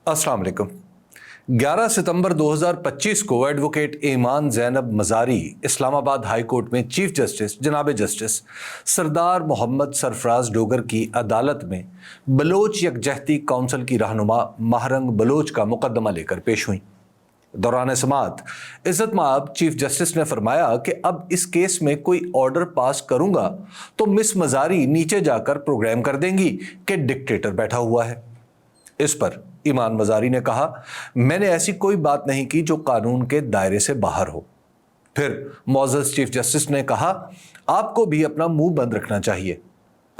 अस्सलाम वालेकुम। 11 सितंबर 2025 को एडवोकेट ईमान ज़ैनब मज़ारी इस्लामाबाद हाई कोर्ट में चीफ जस्टिस जनाब जस्टिस सरदार मोहम्मद सरफराज डोगर की अदालत में बलोच यकजहती काउंसिल की रहनुमा महरंग बलोच का मुकदमा लेकर पेश हुई। दौरान समाअत इज़्ज़त माब चीफ जस्टिस ने फरमाया कि अब इस केस में कोई ऑर्डर पास करूंगा तो मिस मज़ारी नीचे जाकर प्रोग्राम कर देंगी कि डिक्टेटर बैठा हुआ है। इस पर ईमान मज़ारी ने कहा, मैंने ऐसी कोई बात नहीं की जो कानून के दायरे से बाहर हो। फिर मौजूद चीफ जस्टिस ने कहा, आपको भी अपना मुंह बंद रखना चाहिए,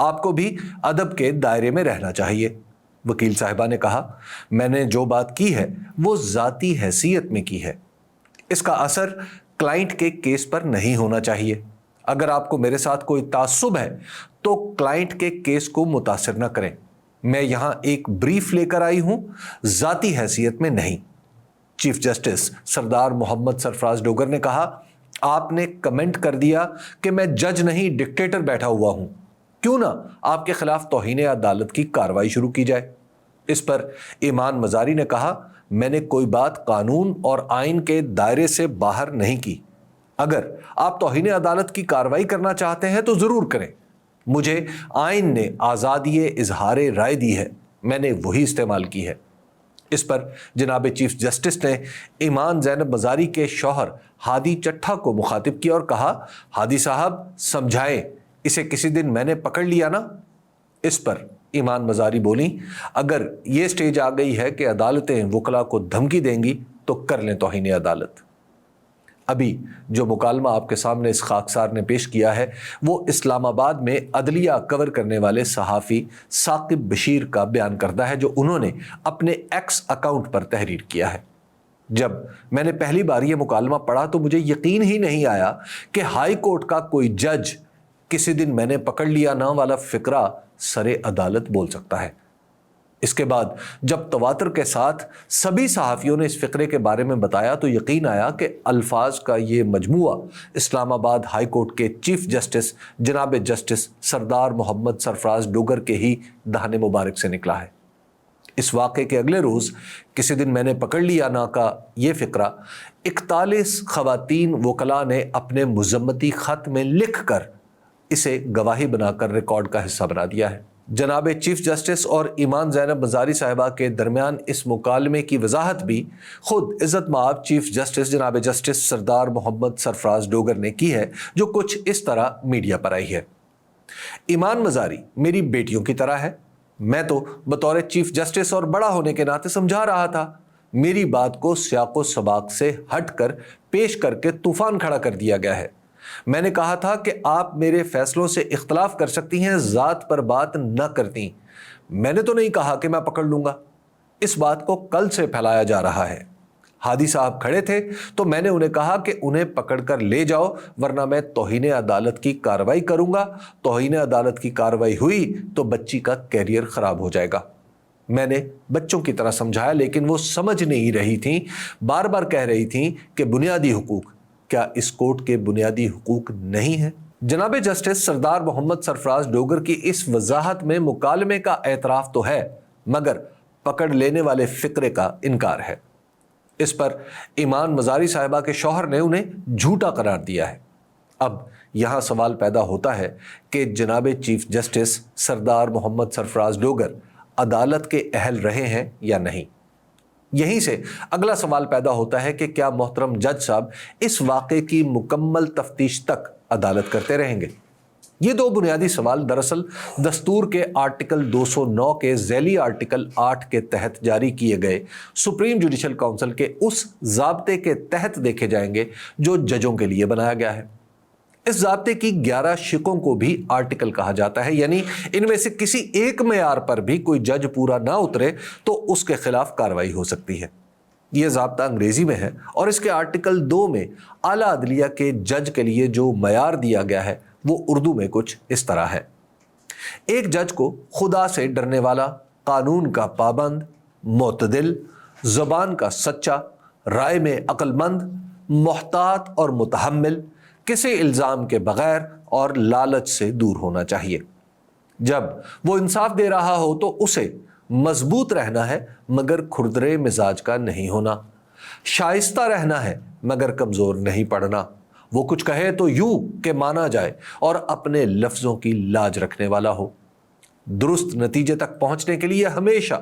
आपको भी अदब के दायरे में रहना चाहिए। वकील साहिबा ने कहा, मैंने जो बात की है वो ज़ाती हैसियत में की है, इसका असर क्लाइंट के केस पर नहीं होना चाहिए। अगर आपको मेरे साथ कोई तासुब है तो क्लाइंट के केस को मुतासिर न करें। मैं यहां एक ब्रीफ लेकर आई हूं, जाती हैसियत में नहीं। चीफ जस्टिस सरदार मोहम्मद सरफराज डोगर ने कहा, आपने कमेंट कर दिया कि मैं जज नहीं डिक्टेटर बैठा हुआ हूं, क्यों ना आपके खिलाफ तौहीन अदालत की कार्रवाई शुरू की जाए। इस पर ईमान मज़ारी ने कहा, मैंने कोई बात कानून और आइन के दायरे से बाहर नहीं की। अगर आप तौहीन अदालत की कार्रवाई करना चाहते हैं तो जरूर करें, मुझे आइन ने आज़ादी इजहार राय दी है, मैंने वही इस्तेमाल की है। इस पर जनाब चीफ जस्टिस ने ईमान ज़ैनब मज़ारी के शौहर हादी चट्ठा को मुखातिब किया और कहा, हादी साहब समझाएं, इसे किसी दिन मैंने पकड़ लिया ना। इस पर ईमान मज़ारी बोली, अगर ये स्टेज आ गई है कि अदालतें वकला को धमकी देंगी तो कर लें तौहीन अदालत। अभी जो मुकालमा आपके सामने इस खाकसार ने पेश किया है वो इस्लामाबाद में अदलिया कवर करने वाले सहाफ़ी साकिब बशीर का बयान करता है, जो उन्होंने अपने एक्स अकाउंट पर तहरीर किया है। जब मैंने पहली बार ये मुकालमा पढ़ा तो मुझे यकीन ही नहीं आया कि हाई कोर्ट का कोई जज किसी दिन मैंने पकड़ लिया ना वाला फिक्रा सरे अदालत बोल सकता है। इसके बाद जब तवातर के साथ सभी सहाफ़ियों ने इस फ़िक्रे के बारे में बताया तो यकीन आया कि अल्फाज का ये मजमुआ इस्लामाबाद हाई कोर्ट के चीफ जस्टिस जनाब जस्टिस सरदार मोहम्मद सरफराज डोगर के ही दहाने मुबारक से निकला है। इस वाक़े के अगले रोज़ किसी दिन मैंने पकड़ लिया ना का ये फ़िक्रा 41 ख़वातीन वकला ने अपने मुज़म्मती ख़त में लिख कर इसे गवाही बनाकर रिकॉर्ड का हिस्सा बना दिया है। जनाब चीफ जस्टिस और ईमान ज़ैनब मज़ारी साहिबा के दरमियान इस मुकालमे की वजाहत भी खुद इज़्ज़त माब चीफ जस्टिस जनाब जस्टिस सरदार मोहम्मद सरफराज डोगर ने की है, जो कुछ इस तरह मीडिया पर आई है। ईमान मज़ारी मेरी बेटियों की तरह है, मैं तो बतौर चीफ जस्टिस और बड़ा होने के नाते समझा रहा था, मेरी बात को सियाक़ो सबाक से हट कर पेश करके तूफ़ान खड़ा कर दिया गया है। मैंने कहा था कि आप मेरे फैसलों से इख्तलाफ कर सकती हैं, ज़ात पर बात न करती। मैंने तो नहीं कहा कि मैं पकड़ लूंगा, इस बात को कल से फैलाया जा रहा है। हादी साहब खड़े थे तो मैंने उन्हें कहा कि उन्हें पकड़कर ले जाओ, वरना मैं तौहीन अदालत की कार्रवाई करूंगा। तौहीन अदालत की कार्रवाई हुई तो बच्ची का कैरियर खराब हो जाएगा। मैंने बच्चों की तरह समझाया, लेकिन वो समझ नहीं रही थी, बार बार कह रही थी कि बुनियादी हुकूक, क्या इस कोर्ट के बुनियादी हुकूक नहीं है? जनाब जस्टिस सरदार मोहम्मद सरफराज डोगर की इस वजाहत में मुकालमे का एतराफ़ तो है, मगर पकड़ लेने वाले फिक्रे का इनकार है। इस पर ईमान मज़ारी साहिबा के शौहर ने उन्हें झूठा करार दिया है। अब यहाँ सवाल पैदा होता है कि जनाब चीफ जस्टिस सरदार मोहम्मद सरफराज डोगर अदालत के अहल रहे हैं या नहीं। यहीं से अगला सवाल पैदा होता है कि क्या मोहतरम जज साहब इस वाक़े की मुकम्मल तफ्तीश तक अदालत करते रहेंगे? ये दो बुनियादी सवाल दरअसल दस्तूर के आर्टिकल 209 के ज़ैली आर्टिकल 8 के तहत जारी किए गए सुप्रीम जुडिशल काउंसिल के उस ज़ाब्ते के तहत देखे जाएंगे जो जजों के लिए बनाया गया है। इस ज़ाब्ते की 11 शिकों को भी आर्टिकल कहा जाता है, यानी इनमें से किसी एक मेयार पर भी कोई जज पूरा ना उतरे तो उसके खिलाफ कार्रवाई हो सकती है। यह ज़ाब्ता अंग्रेजी में है और इसके आर्टिकल 2 में आला अदलिया के जज के लिए जो मेयार दिया गया है वो उर्दू में कुछ इस तरह है। एक जज को खुदा से डरने वाला, कानून का पाबंद, मोतदिल, ज़बान का सच्चा, राय में अक्लमंद, मोहतात और मुतहम्मिल, किसी इल्ज़ाम के बगैर और लालच से दूर होना चाहिए। जब वो इंसाफ दे रहा हो तो उसे मजबूत रहना है मगर खुरदरे मिजाज का नहीं होना, शाइस्ता रहना है मगर कमजोर नहीं पड़ना, वो कुछ कहे तो यूं के माना जाए और अपने लफ्जों की लाज रखने वाला हो, दुरुस्त नतीजे तक पहुंचने के लिए हमेशा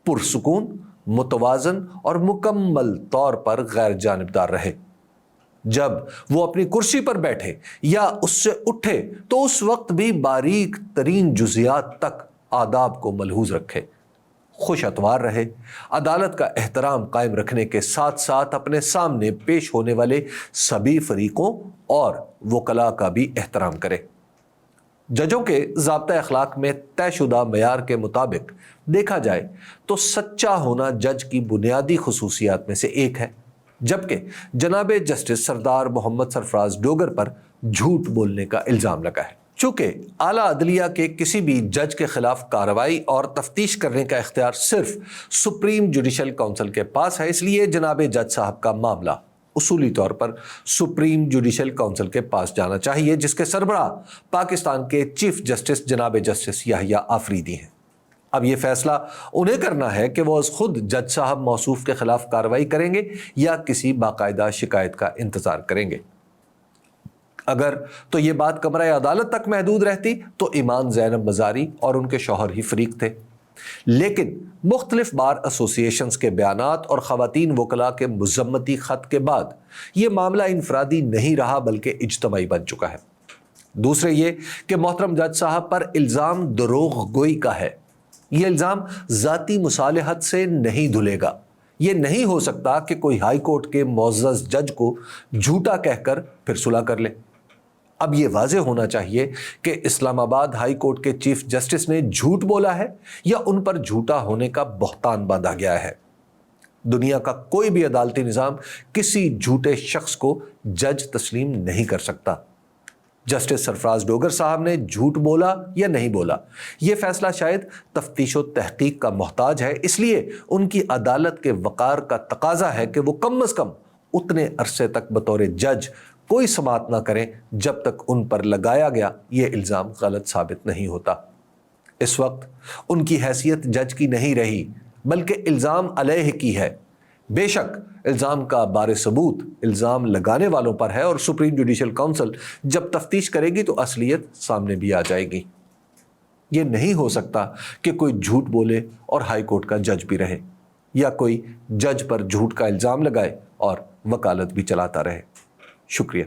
पुरसुकून, मुतवाजन और मुकम्मल तौर पर गैर जानिबदार रहे। जब वो अपनी कुर्सी पर बैठे या उससे उठे तो उस वक्त भी बारीक तरीन जुजियात तक आदाब को मलहूज रखे, खुश अतवार रहे, अदालत का एहतराम कायम रखने के साथ साथ अपने सामने पेश होने वाले सभी फरीकों और वकला का भी एहतराम करे। जजों के ज़ाब्ता अखलाक में तयशुदा मयार के मुताबिक देखा जाए तो सच्चा होना जज की बुनियादी खुसूसियात में से एक है, जबकि जनाब जस्टिस सरदार मोहम्मद सरफराज डोगर पर झूठ बोलने का इल्ज़ाम लगा है। चूंकि आला अदलिया के किसी भी जज के खिलाफ कार्रवाई और तफ्तीश करने का इख्तियार सिर्फ सुप्रीम जुडिशल काउंसिल के पास है, इसलिए जनाब जज साहब का मामला उसूली तौर पर सुप्रीम जुडिशल काउंसिल के पास जाना चाहिए, जिसके सरबराह पाकिस्तान के चीफ जस्टिस जनाब जस्टिस याहिया आफरीदी हैं। अब यह फैसला उन्हें करना है कि वो खुद जज साहब मौसूफ के खिलाफ कार्रवाई करेंगे या किसी बाकायदा शिकायत का इंतजार करेंगे। अगर तो ये बात कमरा अदालत तक महदूद रहती तो ईमान ज़ैनब मज़ारी और उनके शौहर ही फरीक थे, लेकिन मुख्तलिफ बार एसोसिएशंस के बयानात और ख़वातीन वकला के मुज़म्मती ख़त के बाद ये मामला इनफरादी नहीं रहा बल्कि इज्तमाई बन चुका है। दूसरे ये कि मोहतरम जज साहब पर इल्ज़ाम दरोग गोई का है, ये इल्ज़ाम ज़ाती मुसालहत से नहीं धुलेगा। ये नहीं हो सकता कि कोई हाई कोर्ट के मुअज़्ज़ज़ जज को झूठा कहकर फिर सुलह कर ले। अब ये वाज़ेह होना चाहिए कि इस्लामाबाद हाई कोर्ट के चीफ जस्टिस ने झूठ बोला है या उन पर झूठा होने का बहतान बांधा गया है। दुनिया का कोई भी अदालती निज़ाम किसी झूठे शख्स को जज तस्लीम नहीं कर सकता। जस्टिस सरफराज डोगर साहब ने झूठ बोला या नहीं बोला, यह फैसला शायद तफ्तीश व तहकीक का मोहताज है, इसलिए उनकी अदालत के वक़ार का तकाजा है कि वो कम अज़ कम उतने अरसे तक बतौर जज कोई समात ना करें जब तक उन पर लगाया गया ये इल्ज़ाम गलत साबित नहीं होता। इस वक्त उनकी हैसियत जज की नहीं रही बल्कि इल्ज़ाम अलैह की है। बेशक इल्ज़ाम का बारे सबूत इल्ज़ाम लगाने वालों पर है और सुप्रीम जुडिशल काउंसिल जब तफ्तीश करेगी तो असलियत सामने भी आ जाएगी। ये नहीं हो सकता कि कोई झूठ बोले और हाई कोर्ट का जज भी रहे, या कोई जज पर झूठ का इल्ज़ाम लगाए और वकालत भी चलाता रहे। शुक्रिया।